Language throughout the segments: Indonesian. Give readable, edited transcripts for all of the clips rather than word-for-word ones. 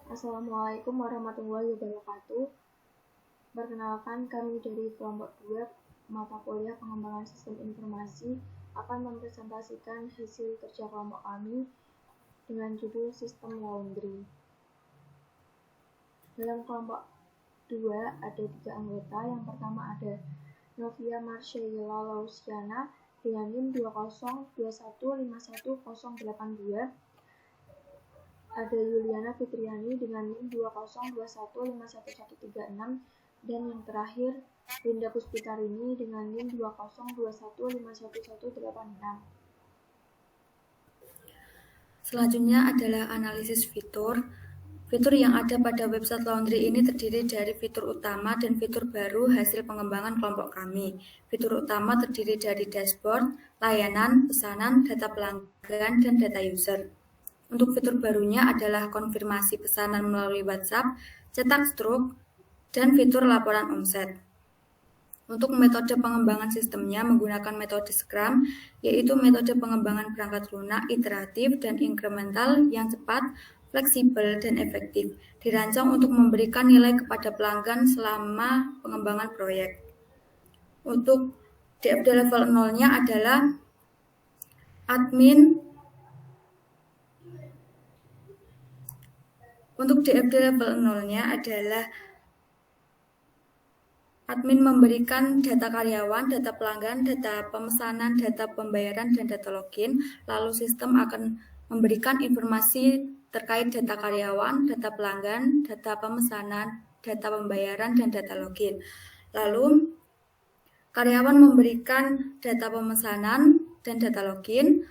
Assalamualaikum warahmatullahi wabarakatuh. Perkenalkan, kami dari kelompok 2 mata kuliah pengembangan sistem informasi akan mempresentasikan hasil kerja kelompok kami dengan judul sistem laundry. Dalam kelompok 2 ada 3 anggota. Yang pertama ada Novia Marshayla Lausiana dengan NIM 202151082. Ada Yuliana Fitriani dengan NIM 202151136, dan yang terakhir Linda Puspitarini dengan NIM 202151186. Selanjutnya adalah analisis fitur. Fitur yang ada pada website Laundry ini terdiri dari fitur utama dan fitur baru hasil pengembangan kelompok kami. Fitur utama terdiri dari dashboard, layanan, pesanan, data pelanggan, dan data user. Untuk fitur barunya adalah konfirmasi pesanan melalui WhatsApp, cetak struk, dan fitur laporan omset. Untuk metode pengembangan sistemnya menggunakan metode Scrum, yaitu metode pengembangan perangkat lunak, iteratif, dan inkremental yang cepat, fleksibel, dan efektif. Dirancang untuk memberikan nilai kepada pelanggan selama pengembangan proyek. Untuk DFD level 0-nya adalah admin. Untuk DFD level 0-nya adalah admin memberikan data karyawan, data pelanggan, data pemesanan, data pembayaran, dan data login. Lalu sistem akan memberikan informasi terkait data karyawan, data pelanggan, data pemesanan, data pembayaran, dan data login. Lalu karyawan memberikan data pemesanan dan data login.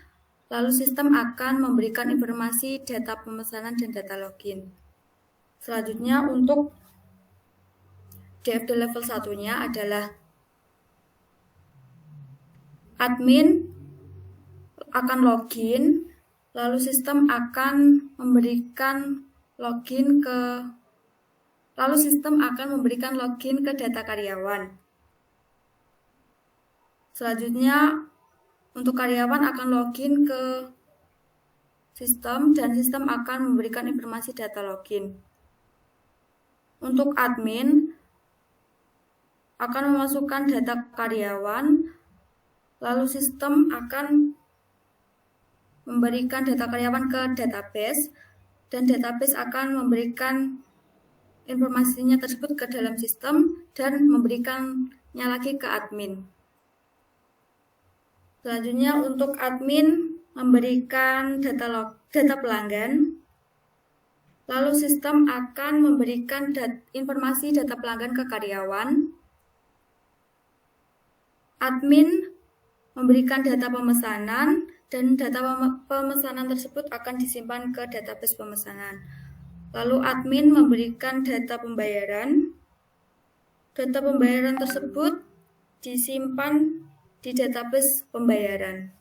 Lalu sistem akan memberikan informasi data pemesanan dan data login. Selanjutnya untuk DFD level 1-nya adalah admin akan login, lalu sistem akan memberikan login ke data karyawan. Selanjutnya untuk karyawan akan login ke sistem dan sistem akan memberikan informasi data login. Untuk admin akan memasukkan data karyawan, lalu sistem akan memberikan data karyawan ke database, dan database akan memberikan informasinya tersebut ke dalam sistem dan memberikannya lagi ke admin. Selanjutnya untuk admin memberikan data pelanggan, lalu sistem akan memberikan informasi data pelanggan ke karyawan. Admin memberikan data pemesanan, dan data pemesanan tersebut akan disimpan ke database pemesanan. Lalu admin memberikan data pembayaran. Data pembayaran tersebut disimpan di database pembayaran.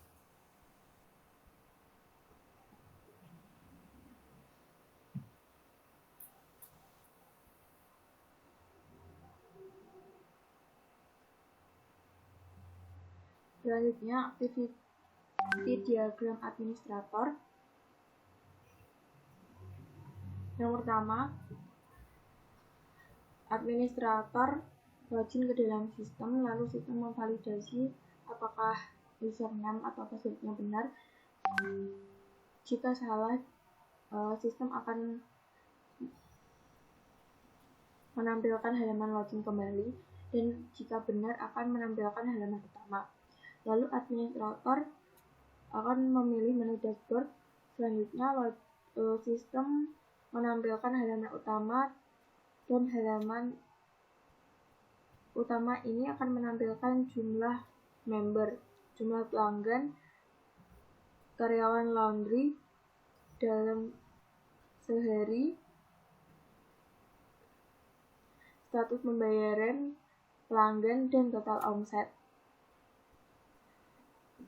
Selanjutnya activity diagram administrator. Yang pertama, administrator login ke dalam sistem, lalu sistem memvalidasi apakah username atau passwordnya benar. Jika salah, sistem akan menampilkan halaman login kembali, dan jika benar akan menampilkan halaman utama. Lalu administrator akan memilih menu dashboard. Selanjutnya sistem menampilkan halaman utama, dan halaman utama ini akan menampilkan jumlah member, jumlah pelanggan, karyawan laundry dalam sehari, status pembayaran pelanggan, dan total omset.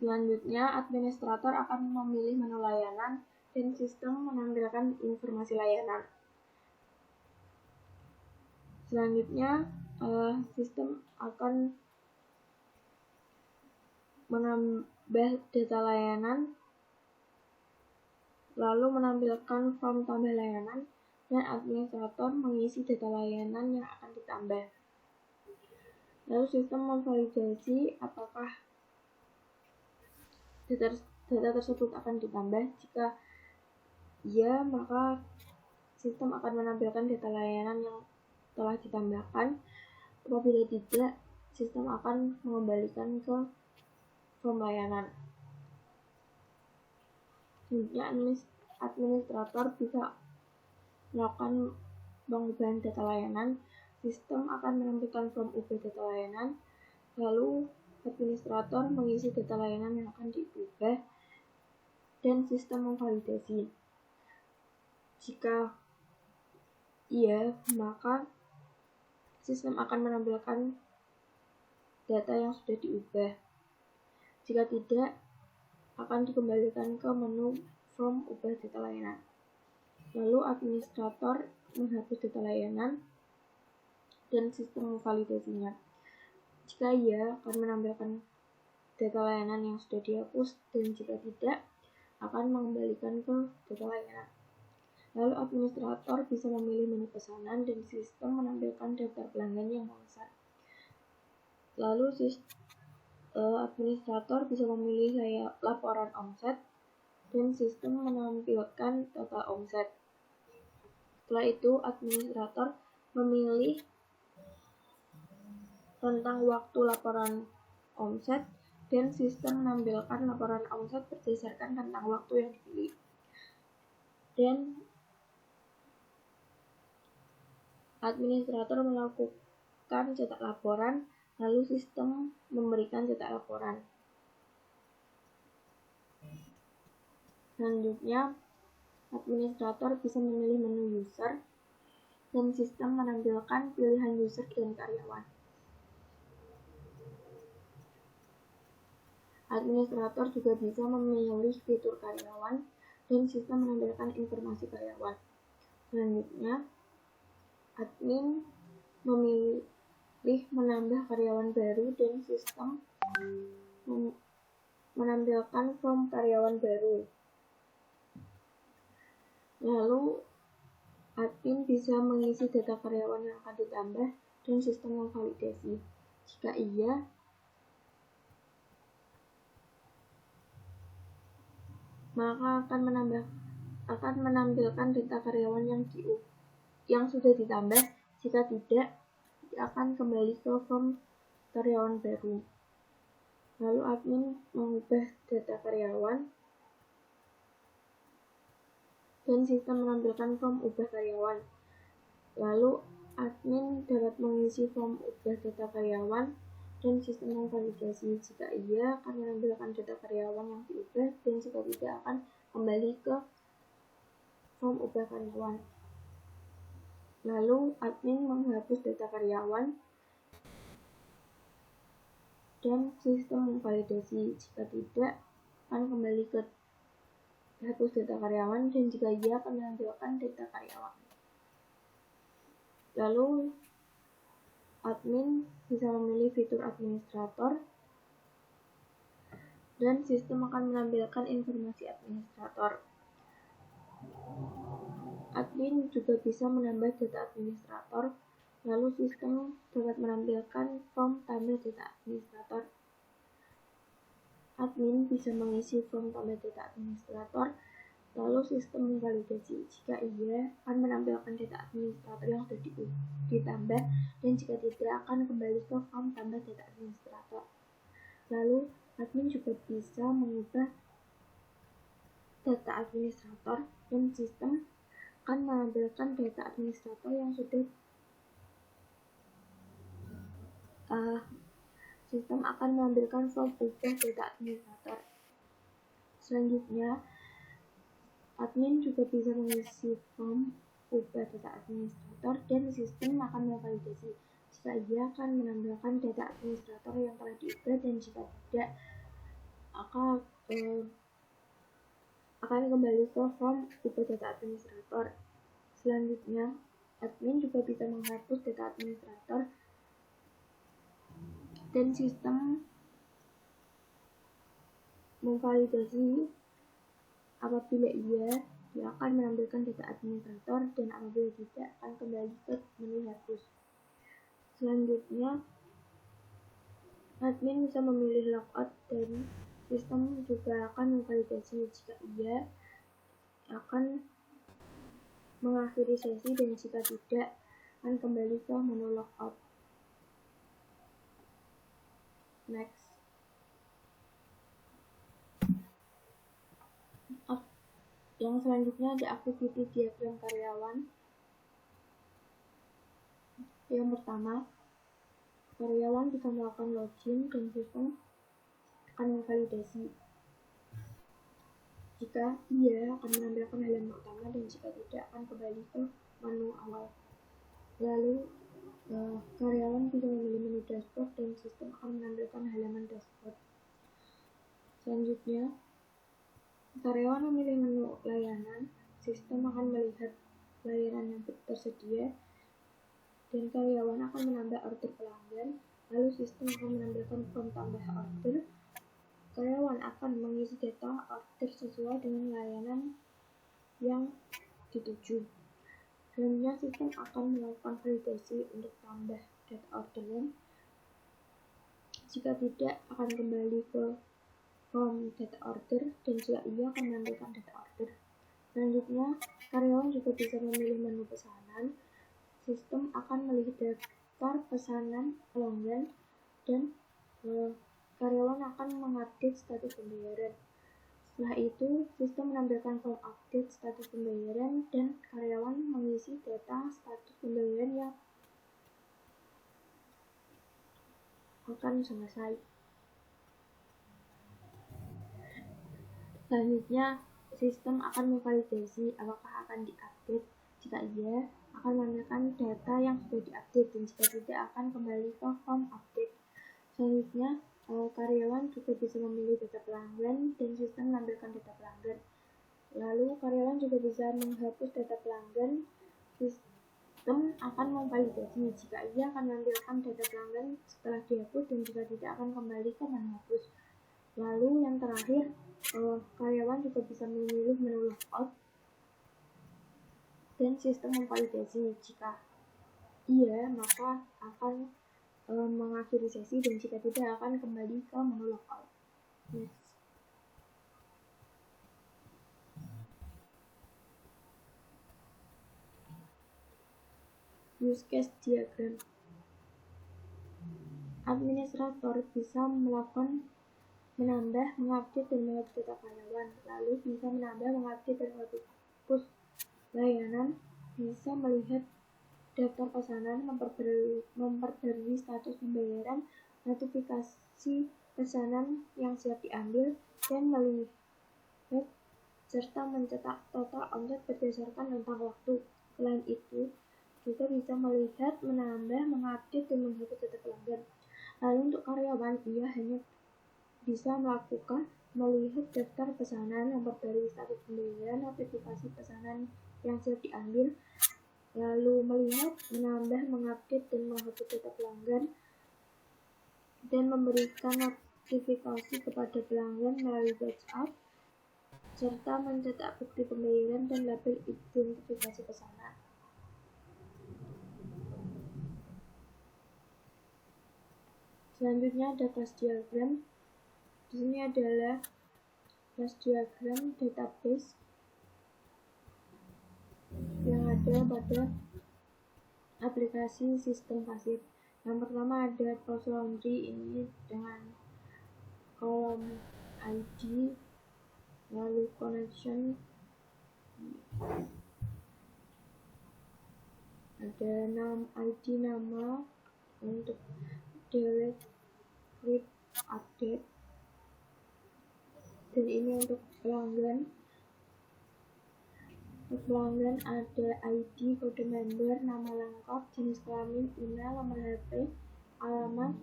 Selanjutnya, administrator akan memilih menu layanan, dan sistem menampilkan informasi layanan. Selanjutnya, sistem akan menambah data layanan, lalu menampilkan form tambah layanan, dan administrator mengisi data layanan yang akan ditambah. Lalu sistem memvalidasi apakah data tersebut akan ditambah. Jika iya, maka sistem akan menampilkan data layanan yang telah ditambahkan. Apabila tidak, sistem akan mengembalikan ke form layanan. Selanjutnya, administrator bisa melakukan pengubahan data layanan. Sistem akan menampilkan form ubah data layanan, lalu administrator mengisi data layanan yang akan diubah, dan sistem memvalidasi. Jika iya, maka sistem akan menampilkan data yang sudah diubah. Jika tidak, akan dikembalikan ke menu form ubah data layanan. Lalu administrator menghapus data layanan dan sistem memvalidasinya. Jika iya, akan menampilkan data layanan yang sudah dihapus, dan jika tidak, akan mengembalikan ke data layanan. Lalu administrator bisa memilih menu pesanan dan sistem menampilkan daftar pelanggan yang memesan. Lalu administrator bisa memilih laporan omset dan sistem menampilkan total omset. Setelah itu, administrator memilih tentang waktu laporan omset dan sistem menampilkan laporan omset berdasarkan tentang waktu yang dipilih. Dan administrator melakukan cetak laporan, lalu sistem memberikan cetak laporan. Selanjutnya, administrator bisa memilih menu user dan sistem menampilkan pilihan user dan karyawan. Administrator juga bisa memilih fitur karyawan dan sistem menampilkan informasi karyawan. Selanjutnya, admin memilih menambah karyawan baru dan sistem menampilkan form karyawan baru. Lalu, admin bisa mengisi data karyawan yang akan ditambah dan sistem memvalidasi. Jika iya, maka akan menampilkan data karyawan yang sudah ditambah. Jika tidak, akan kembali ke form karyawan baru. Lalu admin mengubah data karyawan dan sistem menampilkan form ubah karyawan. Lalu admin dapat mengisi form ubah data karyawan dan sistem memvalidasi. Jika iya, akan menampilkan data karyawan yang diubah, dan jika tidak, akan kembali ke form ubah karyawan. Lalu admin menghapus data karyawan dan sistem memvalidasi. Jika tidak, akan kembali ke hapus data karyawan, dan jika iya, akan menampilkan data karyawan. Lalu admin bisa memilih fitur administrator dan sistem akan menampilkan informasi administrator. Admin juga bisa menambah data administrator, lalu sistem dapat menampilkan form tambah data administrator. Admin bisa mengisi form tambah data administrator, lalu sistem memvalidasi. Jika iya, akan menampilkan data administrator yang sudah ditambah, dan jika tidak, akan kembali ke form tambah data administrator. Lalu, admin juga bisa mengubah data administrator, dan sistem akan menampilkan data administrator yang sudah sistem akan menampilkan form ubah data administrator. Selanjutnya, admin juga bisa mengisi form ubah data administrator dan sistem akan memvalidasi. Jika iya, akan menampilkan data administrator yang telah diubah, dan jika tidak, akan kembali ke form ubah data administrator. Selanjutnya, admin juga bisa menghapus data administrator dan sistem memvalidasi. Apabila iya, dia akan menampilkan data administrator dan apabila tidak akan kembali ke menu hapus. Selanjutnya, admin bisa memilih logout dan sistem juga akan memvalidasi. Jika iya, akan mengakhiri sesi dan jika tidak, akan kembali ke menu logout. Next. Yang selanjutnya ada activity diagram karyawan. Yang pertama, karyawan bisa melakukan login dan sistem akan memvalidasi. Jika iya, akan menampilkan halaman utama dan jika tidak, akan kembali ke menu awal. Lalu, karyawan bisa memilih menu dashboard dan sistem akan menampilkan halaman dashboard. Selanjutnya, karyawan memilih menu layanan, sistem akan melihat layanan yang tersedia, dan karyawan akan menambah order pelanggan, lalu sistem akan menampilkan form tambah order. Karyawan akan mengisi data order sesuai dengan layanan yang dituju. Selanjutnya, sistem akan melakukan validasi untuk tambah data orderan. Jika tidak, akan kembali ke form data order dan jika iya akan menampilkan data order. Selanjutnya, karyawan juga bisa memilih menu pesanan. Sistem akan melihat daftar pesanan pelanggan dan karyawan akan mengupdate status pembayaran. Setelah itu, sistem menampilkan form update status pembayaran dan karyawan mengisi data status pembayaran yang akan selesai. Selanjutnya, sistem akan memvalidasi apakah akan diupdate. Jika iya, akan menampilkan data yang sudah diupdate dan jika tidak akan kembali ke form update. Selanjutnya, karyawan juga bisa memilih data pelanggan dan sistem menampilkan data pelanggan. Lalu, karyawan juga bisa menghapus data pelanggan. Sistem akan memvalidasi. Jika iya, akan menampilkan data pelanggan setelah dihapus dan jika tidak akan kembali ke menu hapus. Lalu yang terakhir, karyawan juga bisa memilih menu logout dan sistem memvalidasi. Jika iya, maka akan mengakhiri sesi dan jika tidak akan kembali ke menu logout. Next. Use case diagram. Administrator bisa melakukan menambah, mengupdate, dan menghapus data karyawan. Lalu bisa menambah, mengupdate, dan menghapus layanan. Bisa melihat daftar pesanan, memperbarui status pembayaran, notifikasi pesanan yang siap diambil, dan melihat serta mencetak total omset berdasarkan rentang waktu. Selain itu, juga bisa melihat, menambah, mengupdate, dan menghapus data pelanggan. Lalu untuk karyawan, ia hanya bisa melihat daftar pesanan, memperbarui status pembayaran, notifikasi pesanan yang siap diambil, lalu melihat, menambah, mengupdate, dan menghapus data pelanggan, dan memberikan notifikasi kepada pelanggan melalui WhatsApp, serta mencetak bukti pembayaran dan label identifikasi pesanan. Selanjutnya ada class diagram. Di sini adalah class diagram database yang ada pada aplikasi sistem pasif. Yang pertama ada Pause Laundry, ini dengan kolom ID, lalu connection, ada ID nama untuk delete, flip, update, dan ini untuk pelanggan. Untuk pelanggan ada ID, kode member, nama lengkap, jenis kelamin, email, nomor HP, alamat.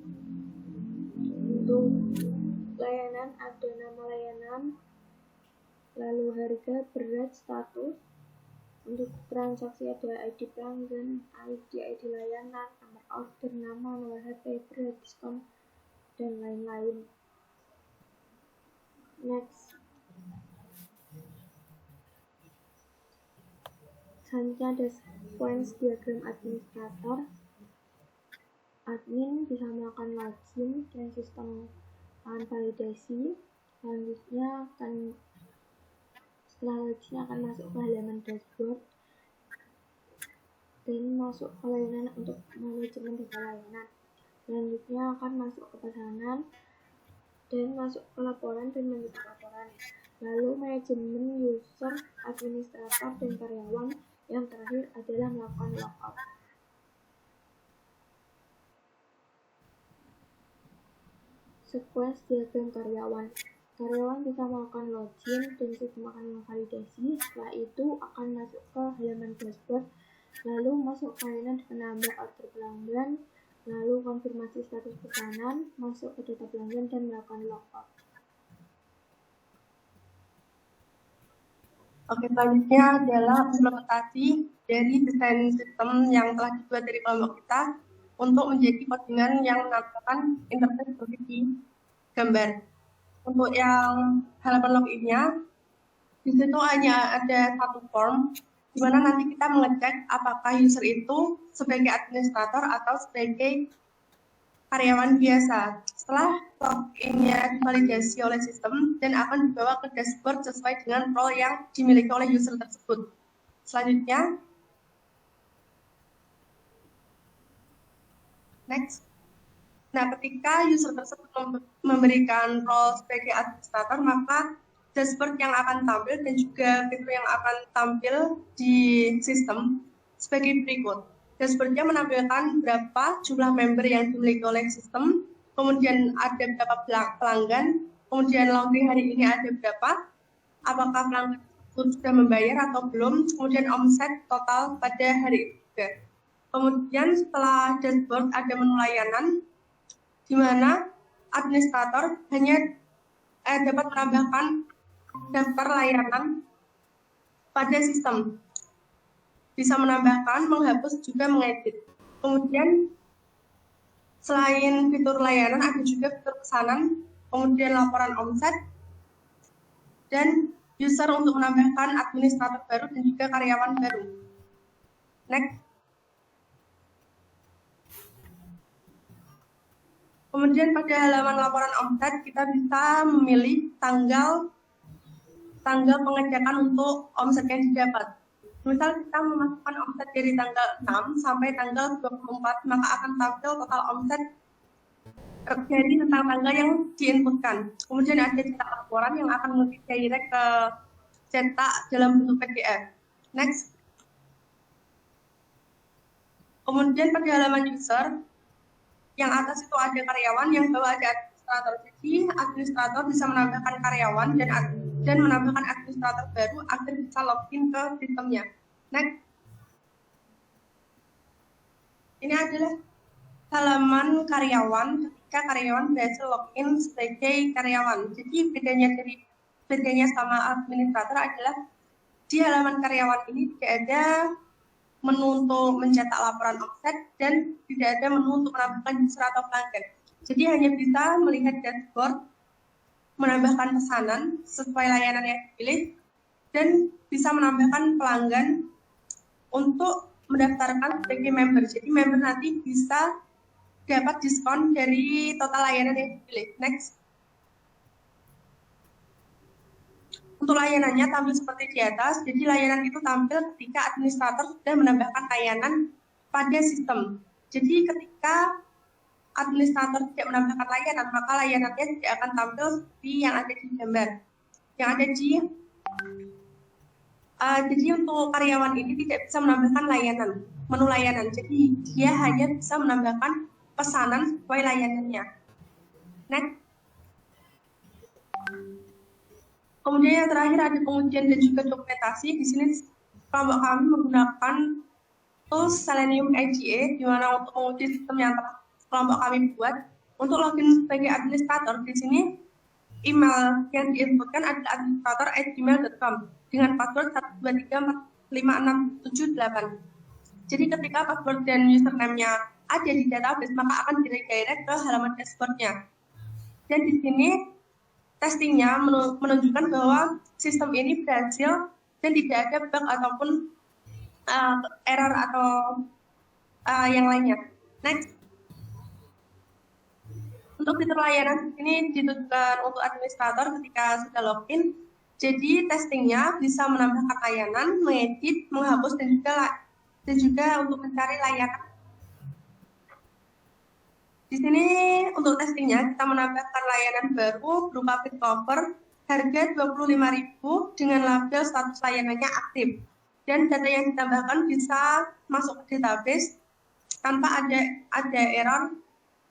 Untuk layanan ada nama layanan, lalu harga, berat, status. Untuk transaksi ada ID pelanggan, ID layanan, nomor order, nama, nomor HP, berat, diskon, dan lain-lain. Next. Selanjutnya ada sequence diagram administrator. Admin bisa melakukan login dan sistem validasi. Selanjutnya setelah login akan masuk ke halaman dashboard dan masuk ke layanan untuk manajemen data layanan. Selanjutnya akan masuk ke pesanan dan masuk ke laporan dan mencetak laporan. Lalu manajemen user, administrator, dan karyawan. Yang terakhir adalah melakukan logout. Sequence diagram karyawan. Karyawan bisa melakukan login dan sistem akan memvalidasi. Setelah itu akan masuk ke halaman dashboard, lalu masuk ke layanan penambah order pelanggan, lalu konfirmasi status pesanan, masuk ke data pelanggan dan melakukan logout. Oke, selanjutnya adalah implementasi dari desain sistem yang telah dibuat dari kelompok kita untuk menjadi codingan yang menampilkan interface seperti gambar. Untuk yang halaman login-nya, di situ hanya ada satu form, di mana nanti kita mengecek apakah user itu sebagai administrator atau sebagai karyawan biasa. Setelah login-nya divalidasi oleh sistem dan akan dibawa ke dashboard sesuai dengan role yang dimiliki oleh user tersebut. Selanjutnya, next. Nah, ketika user tersebut memberikan role sebagai administrator, maka dashboard yang akan tampil dan juga fitur yang akan tampil di sistem sebagai berikut. Dashboard-nya menampilkan berapa jumlah member yang dimiliki oleh sistem, kemudian ada berapa pelanggan, kemudian laundry hari ini ada berapa, apakah pelanggan sudah membayar atau belum, kemudian omset total pada hari itu juga. Kemudian setelah dashboard ada menu layanan, di mana administrator hanya dapat menambahkan daftar layanan pada sistem. Bisa menambahkan, menghapus, juga mengedit. Kemudian selain fitur layanan ada juga fitur pesanan, kemudian laporan omset, dan user untuk menambahkan administrator baru dan juga karyawan baru. Next. Kemudian pada halaman laporan omset kita bisa memilih tanggal pengecekan untuk omset yang didapat. Misal kita memasukkan omset dari tanggal 6 sampai tanggal 24, maka akan tampil total omset dari tanggal yang diinputkan. Kemudian ada cetak laporan yang akan mengetik direct ke cetak dalam bentuk PDF. Next. Kemudian pada halaman user, yang atas itu ada karyawan, yang bawah ada administrator. Jadi administrator bisa menambahkan karyawan dan menambahkan administrator baru agar bisa login ke sistemnya. Next. Ini adalah halaman karyawan ketika karyawan berhasil login sebagai karyawan. Jadi bedanya sama administrator adalah di halaman karyawan ini tidak ada menu untuk mencetak laporan omset dan tidak ada menu untuk menambahkan user atau pelanggan. Jadi hanya bisa melihat dashboard, menambahkan pesanan sesuai layanan yang dipilih, dan bisa menambahkan pelanggan untuk mendaftarkan sebagai member. Jadi member nanti bisa dapat diskon dari total layanan yang dipilih. Next. Untuk layanannya tampil seperti di atas, jadi layanan itu tampil ketika administrator sudah menambahkan layanan pada sistem. Jadi ketika administrator tidak menambahkan layanan, maka layanannya tidak akan tampil seperti yang ada di gambar. Yang ada di jadi untuk karyawan ini tidak bisa menambahkan menu layanan. Jadi dia hanya bisa menambahkan pesanan sesuai layanannya. Next. Kemudian yang terakhir ada pengujian dan juga dokumentasi. Di sini kelompok kami menggunakan tools Selenium IGA, di mana untuk menguji sistem yang telah kelompok kami buat. Untuk login sebagai administrator, di sini email yang diinputkan adalah administrator@gmail.com dengan password 123456778. Jadi ketika password dan username-nya ada di database, maka akan direct ke halaman dashboard-nya. Dan di sini testingnya menunjukkan bahwa sistem ini berhasil dan tidak ada bug ataupun error atau yang lainnya. Next, untuk fitur layanan ini ditujukan untuk administrator ketika sudah login. Jadi testingnya bisa menambahkan layanan, mengedit, menghapus dan juga untuk mencari layanan. Di sini untuk testingnya kita menambahkan layanan baru berupa fit cover harga 25.000 dengan label status layanannya aktif. Dan data yang ditambahkan bisa masuk ke database tanpa ada error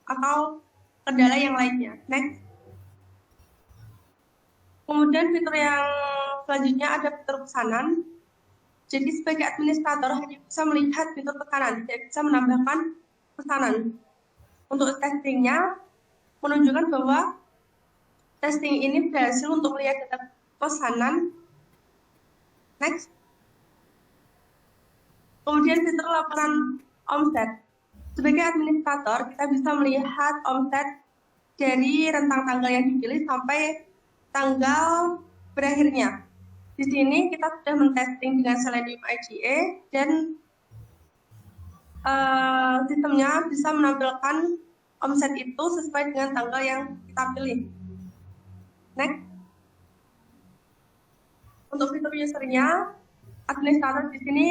atau kendala yang lainnya. Next. Kemudian fitur yang selanjutnya ada fitur pesanan. Jadi sebagai administrator hanya bisa melihat fitur pesanan, tidak bisa menambahkan pesanan. Untuk testingnya menunjukkan bahwa testing ini berhasil untuk melihat data pesanan. Next. Kemudian fitur laporan omset. Sebagai administrator kita bisa melihat omset dari rentang tanggal yang dipilih sampai tanggal berakhirnya. Di sini kita sudah men-testing dengan Selenium IGA dan sistemnya bisa menampilkan omset itu sesuai dengan tanggal yang kita pilih. Next. Untuk fitur usernya, administrator di sini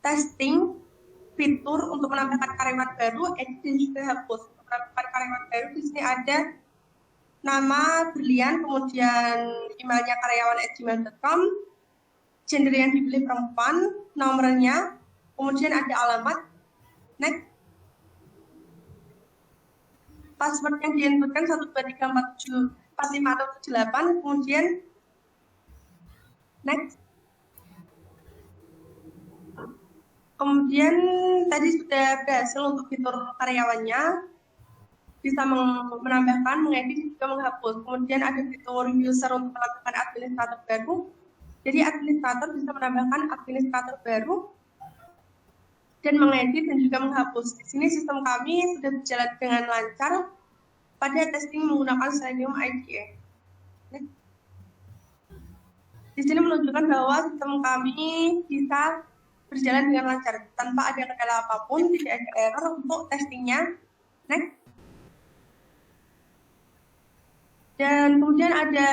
testing fitur untuk menambahkan karyawan baru, edit dan juga hapus. Untuk menambahkan karyawan baru di sini ada nama Brilian, kemudian emailnya karyawan@gmail.com, gender yang dipilih perempuan, nomornya, kemudian ada alamat. Next. Password yang diinputkan 123474578, kemudian next. Kemudian tadi sudah berhasil untuk fitur karyawannya, bisa menambahkan, mengedit, juga menghapus. Kemudian ada fitur user untuk melakukan administrator baru. Jadi administrator bisa menambahkan administrator baru dan mengedit dan juga menghapus. Di sini sistem kami sudah berjalan dengan lancar pada testing menggunakan Selenium IGA. Di sini menunjukkan bahwa sistem kami bisa berjalan dengan lancar tanpa ada kendala apapun, tidak ada error untuk testingnya. Next. Dan kemudian ada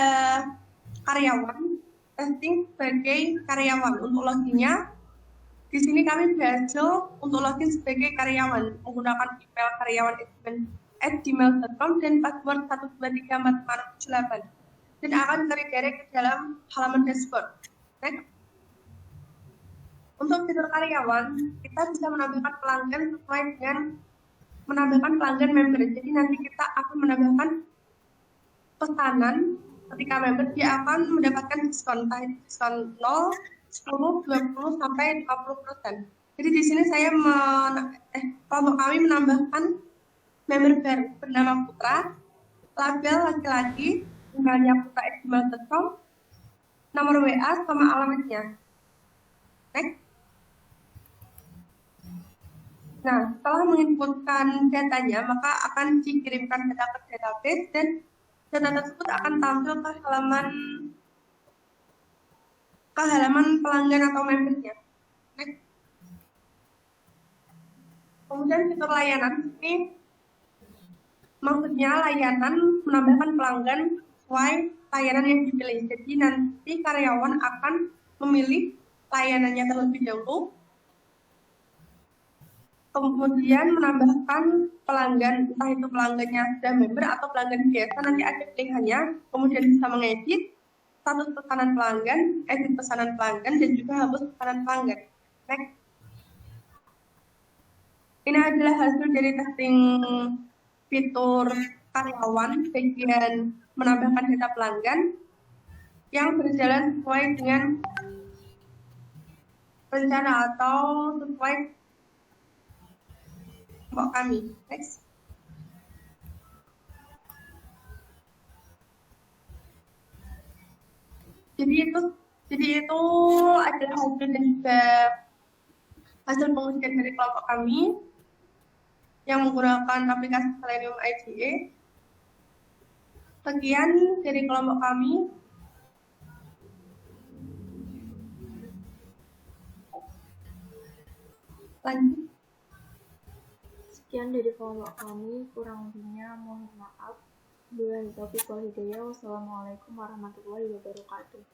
karyawan, testing sebagai karyawan. Untuk loginnya, di sini kami berhasil untuk login sebagai karyawan menggunakan email karyawan@gmail.com dan password 1234578 dan akan redirect ke dalam halaman dashboard. Next. Untuk fitur karyawan, kita bisa menambahkan pelanggan sesuai dengan menambahkan pelanggan member. Jadi nanti kita akan menambahkan pesanan ketika member, dia akan mendapatkan diskon, diskon 0, 10, 20, sampai 50%. Jadi di sini saya kelompok kami menambahkan member baru bernama Putra, label laki-laki, emailnya putra@gmail.com, nomor WA sama alamatnya. Next. Nah, setelah menginputkan datanya, maka akan dikirimkan data ke database dan data tersebut akan tampil ke halaman pelanggan atau membernya. Next. Kemudian fitur layanan ini maksudnya layanan menambahkan pelanggan sesuai layanan yang dipilih. Jadi nanti karyawan akan memilih layanannya terlebih dahulu, kemudian menambahkan pelanggan, entah itu pelanggannya sudah member atau pelanggan biasa, nanti ada pilihannya, kemudian bisa mengedit status pesanan pelanggan, edit pesanan pelanggan, dan juga hapus pesanan pelanggan. Next. Ini adalah hasil dari testing fitur karyawan bagian menambahkan data pelanggan yang berjalan sesuai dengan rencana atau sesuai kelompok kami. Next. Jadi itu adalah hasil dan juga hasil pengujian dari kelompok kami yang menggunakan aplikasi Selenium IGA. Sekian dari kelompok kami. Lanjut. Sekian dari kelompok kami, kurang lebihnya mohon maaf. Billahi taufiq wal hidayah. Wassalamualaikum warahmatullahi wabarakatuh.